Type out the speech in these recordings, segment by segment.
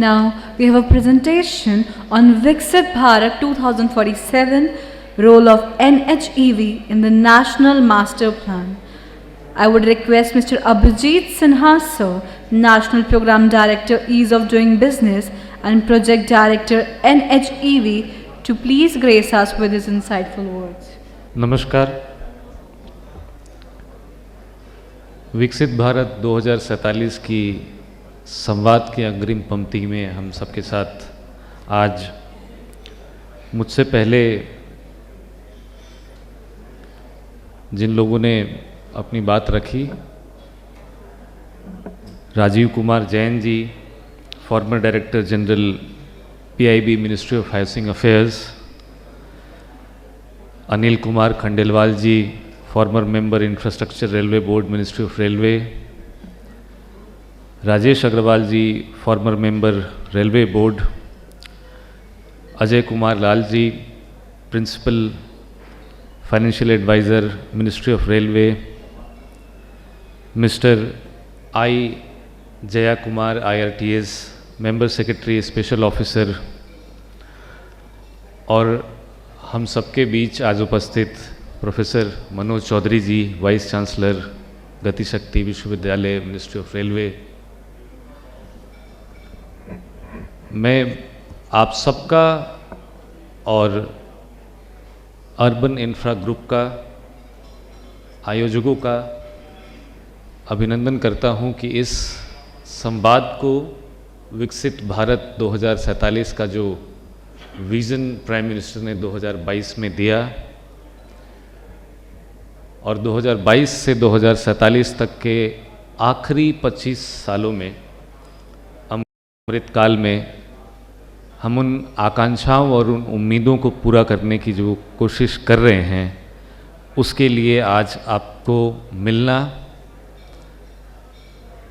Now we have a presentation on Viksit Bharat 2047, role of NHEV in the National Master Plan. I would request Mr. Abhijit Sinha Sir, National Program Director, Ease of Doing Business and Project Director, NHEV, to please grace us with his insightful words. नमस्कार। विकसित भारत 2047 की संवाद की अग्रिम पंक्ति में हम सबके साथ आज मुझसे पहले जिन लोगों ने अपनी बात रखी, Rajiv Kumar Jain ji, former director general PIB ministry of housing affairs, Anil Kumar Khandelwal ji, former member infrastructure railway board ministry of railway, Rajesh Agarwal ji, former member railway board, Ajay Kumar Lal ji, principal financial adviser ministry of railway, mister I Jaya Kumar IRTS member secretary special officer, और हम सबके बीच आज उपस्थित professor Manoj Chaudhary ji, vice chancellor Gati Shakti विश्वविद्यालय ministry of railway. मैं आप सबका और अर्बन इंफ्रा ग्रुप का, आयोजकों का अभिनंदन करता हूं कि इस संवाद को विकसित भारत 2047 का जो विज़न प्राइम मिनिस्टर ने 2022 में दिया और 2022 से 2047 तक के आखिरी 25 सालों में, अमृतकाल में, हम उन आकांक्षाओं और उन उम्मीदों को पूरा करने की जो कोशिश कर रहे हैं, उसके लिए आज आपको मिलना,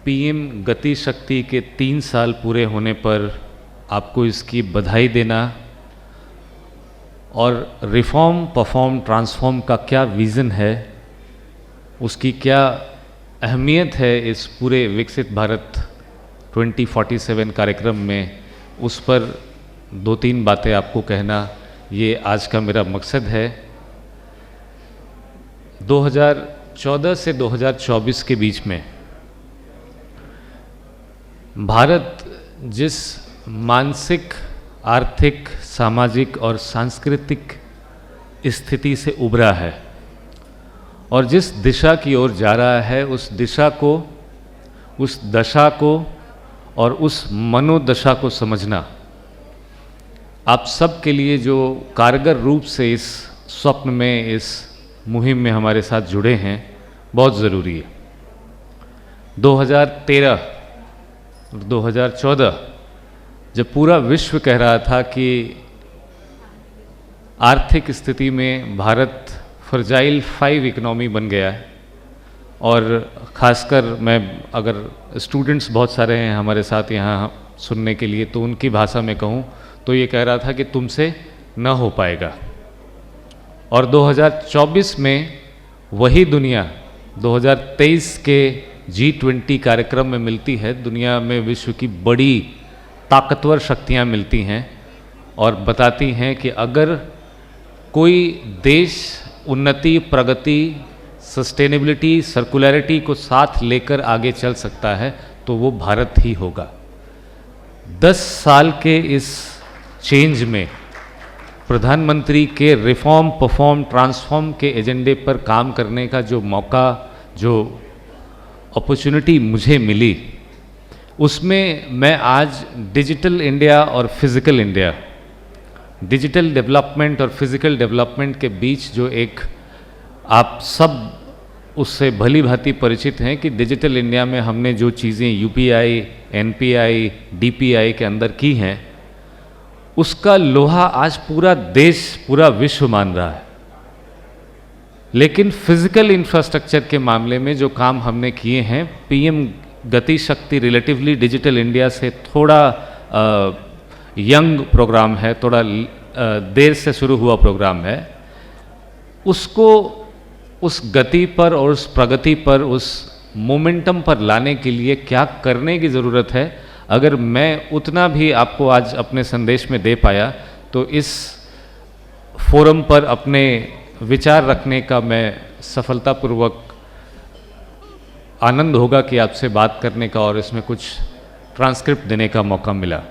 PM गति शक्ति के 3 साल पूरे होने पर आपको इसकी बधाई देना और रिफॉर्म, परफॉर्म, ट्रांसफॉर्म का क्या विज़न है, उसकी क्या अहमियत है इस पूरे विकसित भारत 2047 कार्यक्रम में, उस पर 2-3 बातें आपको कहना, ये आज का मेरा मकसद है। 2014 से 2024 के बीच में भारत जिस मानसिक, आर्थिक, सामाजिक और सांस्कृतिक स्थिति से उभरा है और जिस दिशा की ओर जा रहा है, उस दिशा को, उस दशा को और उस मनोदशा को समझना आप सब के लिए जो कारगर रूप से इस स्वप्न में, इस मुहिम में हमारे साथ जुड़े हैं, बहुत ज़रूरी है। 2013 और 2014 जब पूरा विश्व कह रहा था कि आर्थिक स्थिति में भारत फ्रजाइल 5 इकोनॉमी बन गया है, और ख़ासकर मैं, अगर स्टूडेंट्स बहुत सारे हैं हमारे साथ यहाँ सुनने के लिए, तो उनकी भाषा में कहूँ तो ये कह रहा था कि तुमसे न हो पाएगा। और 2024 में वही दुनिया 2023 के G20 कार्यक्रम में मिलती है। दुनिया में विश्व की बड़ी ताकतवर शक्तियाँ मिलती हैं और बताती हैं कि अगर कोई देश उन्नति, प्रगति, सस्टेनेबिलिटी, सर्कुलरिटी को साथ लेकर आगे चल सकता है तो वो भारत ही होगा। 10 साल के इस चेंज में प्रधानमंत्री के रिफॉर्म, परफॉर्म, ट्रांसफॉर्म के एजेंडे पर काम करने का जो मौका, जो अपॉर्चुनिटी मुझे मिली, उसमें मैं आज डिजिटल इंडिया और फिज़िकल इंडिया, डिजिटल डेवलपमेंट और फिज़िकल डेवलपमेंट के बीच जो एक, आप सब उससे भली भांति परिचित हैं कि डिजिटल इंडिया में हमने जो चीज़ें UPI, NPI, DPI के अंदर की हैं, उसका लोहा आज पूरा देश, पूरा विश्व मान रहा है। लेकिन फिजिकल इंफ्रास्ट्रक्चर के मामले में जो काम हमने किए हैं, PM गति शक्ति रिलेटिवली डिजिटल इंडिया से थोड़ा यंग प्रोग्राम है, थोड़ा देर से शुरू हुआ प्रोग्राम है, उसको उस गति पर और उस प्रगति पर, उस मोमेंटम पर लाने के लिए क्या करने की ज़रूरत है, अगर मैं उतना भी आपको आज अपने संदेश में दे पाया तो इस फोरम पर अपने विचार रखने का मैं सफलतापूर्वक आनंद होगा कि आपसे बात करने का और इसमें कुछ ट्रांसक्रिप्ट देने का मौका मिला।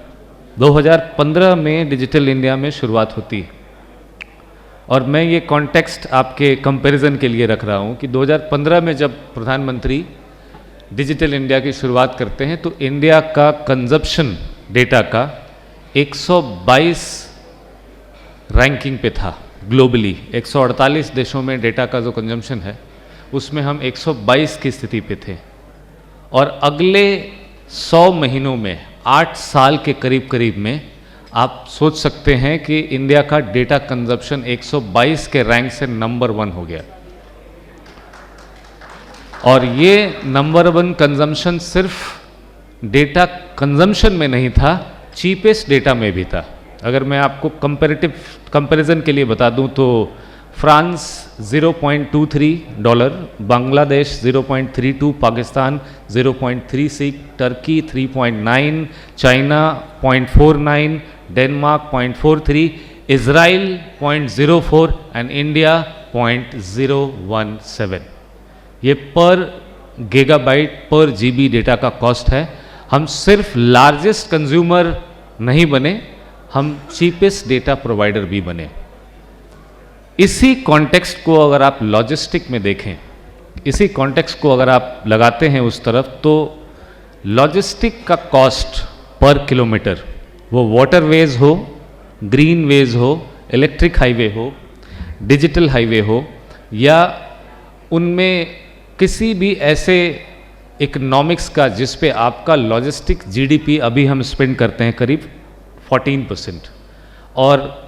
2015 में डिजिटल इंडिया में शुरुआत होती है और मैं ये कॉन्टेक्स्ट आपके कंपैरिजन के लिए रख रहा हूँ कि 2015 में जब प्रधानमंत्री डिजिटल इंडिया की शुरुआत करते हैं तो इंडिया का कंजप्शन डेटा का 122 रैंकिंग पे था ग्लोबली। 148 देशों में डेटा का जो कंजम्पशन है उसमें हम 122 की स्थिति पे थे और अगले 100 महीनों में 8 साल के करीब करीब में आप सोच सकते हैं कि इंडिया का डेटा कंजप्शन 122 के रैंक से नंबर 1 हो गया। और ये नंबर 1 कंजम्पशन सिर्फ डेटा कंजम्पशन में नहीं था, चीपेस्ट डेटा में भी था। अगर मैं आपको कंपैरिजन के लिए बता दूं तो France $0.23, Bangladesh 0.32, Pakistan 0.36, Turkey 3.9, China 0.49, Denmark 0.43, Israel 0.04 and India 0.017। ये पर गीगाबाइट पर जीबी डेटा का कॉस्ट है। हम सिर्फ लार्जेस्ट कंज्यूमर नहीं बने, हम चीपेस्ट डेटा प्रोवाइडर भी बने। इसी कॉन्टेक्स्ट को अगर आप लॉजिस्टिक में देखें, इसी कॉन्टेक्स्ट को अगर आप लगाते हैं उस तरफ, तो लॉजिस्टिक का कॉस्ट पर किलोमीटर, वो वाटरवेज हो, ग्रीन वेज हो, इलेक्ट्रिक हाईवे हो, डिजिटल हाईवे हो, या उनमें किसी भी ऐसे इकोनॉमिक्स का जिस पे आपका लॉजिस्टिक जीडीपी अभी हम स्पेंड करते हैं करीब 14%, और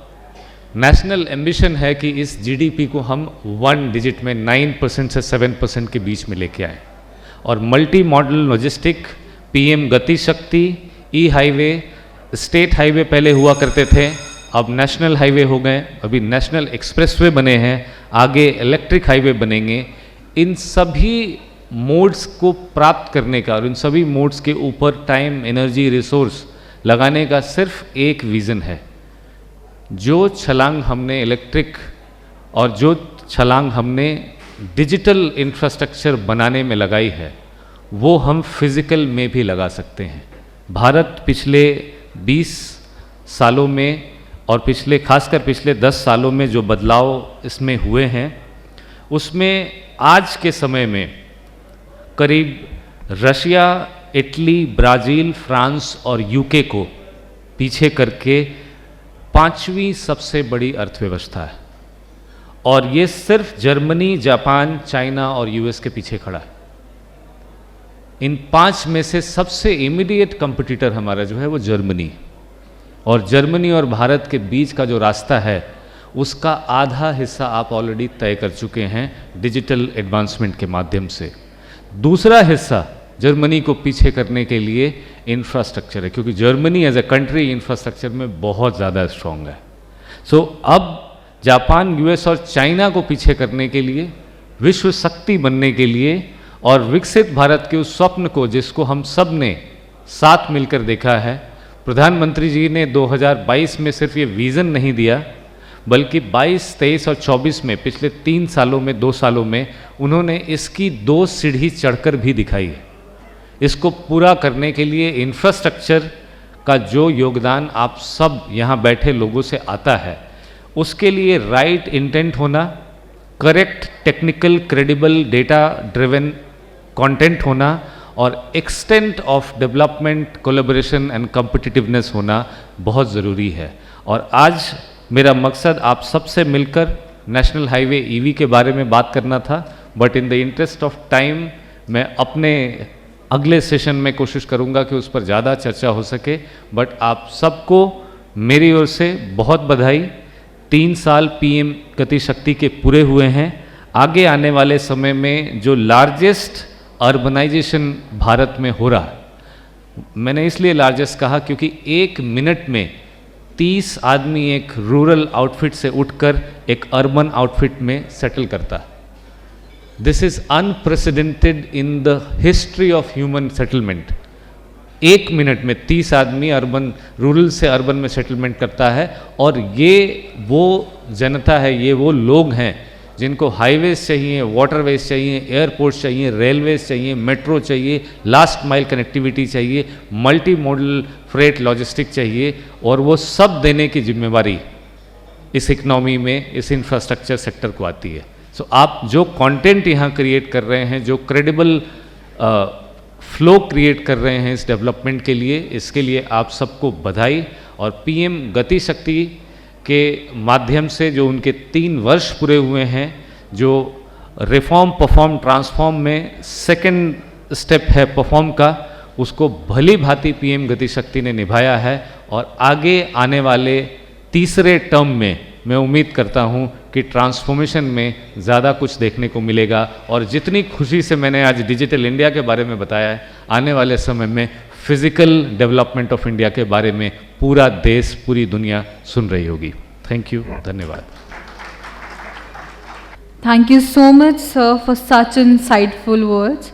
नेशनल एम्बिशन है कि इस जीडीपी को हम 1 डिजिट में 9% से 7% के बीच में लेके आए। और मल्टी मॉडल लॉजिस्टिक, पीएम गति शक्ति, ई हाईवे, स्टेट हाईवे पहले हुआ करते थे, अब नेशनल हाईवे हो गए, अभी नेशनल एक्सप्रेसवे बने हैं, आगे इलेक्ट्रिक हाईवे बनेंगे। इन सभी मोड्स को प्राप्त करने का और इन सभी मोड्स के ऊपर टाइम, एनर्जी, रिसोर्स लगाने का सिर्फ एक विज़न है। जो छलांग हमने इलेक्ट्रिक और जो छलांग हमने डिजिटल इंफ्रास्ट्रक्चर बनाने में लगाई है, वो हम फिजिकल में भी लगा सकते हैं। भारत पिछले 20 सालों में और खासकर पिछले 10 सालों में जो बदलाव इसमें हुए हैं, उसमें आज के समय में करीब रशिया, इटली, ब्राज़ील, फ्रांस और यूके को पीछे करके 5वीं सबसे बड़ी अर्थव्यवस्था है। और ये सिर्फ जर्मनी, जापान, चाइना और यूएस के पीछे खड़ा है। इन 5 में से सबसे इमीडिएट कंपटीटर हमारा जो है वो जर्मनी, और जर्मनी और भारत के बीच का जो रास्ता है उसका आधा हिस्सा आप ऑलरेडी तय कर चुके हैं डिजिटल एडवांसमेंट के माध्यम से। दूसरा हिस्सा जर्मनी को पीछे करने के लिए इंफ्रास्ट्रक्चर है, क्योंकि Germany as a country infrastructure में बहुत ज़्यादा स्ट्रॉन्ग है। सो अब जापान, यूएस और चाइना को पीछे करने के लिए, विश्व शक्ति बनने के लिए और विकसित भारत के उस स्वप्न को जिसको हम सब ने साथ मिलकर देखा है, प्रधानमंत्री जी ने 2022 में सिर्फ ये विज़न नहीं दिया, बल्कि 22, 23 और 24 में, पिछले 3 सालों में, 2 सालों में उन्होंने इसकी 2 सीढ़ी चढ़कर भी दिखाई है। इसको पूरा करने के लिए इंफ्रास्ट्रक्चर का जो योगदान आप सब यहाँ बैठे लोगों से आता है, उसके लिए राइट इंटेंट होना, correct technical credible data driven content होना और extent of development, collaboration and competitiveness होना बहुत ज़रूरी है। और आज मेरा मकसद आप सबसे मिलकर नेशनल हाईवे ईवी के बारे में बात करना था, but in the interest of time मैं अपने अगले सेशन में कोशिश करूंगा कि उस पर ज़्यादा चर्चा हो सके। बट आप सबको मेरी ओर से बहुत बधाई। 3 साल पीएम गति शक्ति के पूरे हुए हैं। आगे आने वाले समय में जो लार्जेस्ट अर्बनाइजेशन भारत में हो रहा है, मैंने इसलिए लार्जेस्ट कहा क्योंकि 1 मिनट में 30 आदमी एक रूरल आउटफिट से उठकर एक अर्बन आउटफिट में सेटल करता है। This is unprecedented in the history of human settlement. 1 minute में 30 आदमी अर्बन रूरल से अर्बन में सेटलमेंट करता है। और ये वो जनता है, ये वो लोग हैं जिनको हाईवेज चाहिए, वाटरवेज चाहिए, एयरपोर्ट्स चाहिए, रेलवेज चाहिए, मेट्रो चाहिए, लास्ट माइल कनेक्टिविटी चाहिए, मल्टी मॉडल फ्रेट लॉजिस्टिक चाहिए, और वो सब देने की जिम्मेवारी इस इकनॉमी में, इस इंफ्रास्ट्रक्चर सेक्टर को आती है। सो आप जो कंटेंट यहाँ क्रिएट कर रहे हैं, जो क्रेडिबल फ्लो क्रिएट कर रहे हैं इस डेवलपमेंट के लिए, इसके लिए आप सबको बधाई। और पीएम गति शक्ति के माध्यम से जो उनके 3 वर्ष पूरे हुए हैं, जो रिफॉर्म परफॉर्म ट्रांसफॉर्म में सेकंड स्टेप है परफॉर्म का, उसको भली भांति पीएम गति शक्ति ने निभाया है। और आगे आने वाले तीसरे टर्म में मैं उम्मीद करता हूं कि ट्रांसफॉर्मेशन में ज़्यादा कुछ देखने को मिलेगा। और जितनी खुशी से मैंने आज डिजिटल इंडिया के बारे में बताया है, आने वाले समय में फिजिकल डेवलपमेंट ऑफ इंडिया के बारे में पूरा देश, पूरी दुनिया सुन रही होगी। थैंक यू, धन्यवाद। Thank you so much, sir, for such insightful words.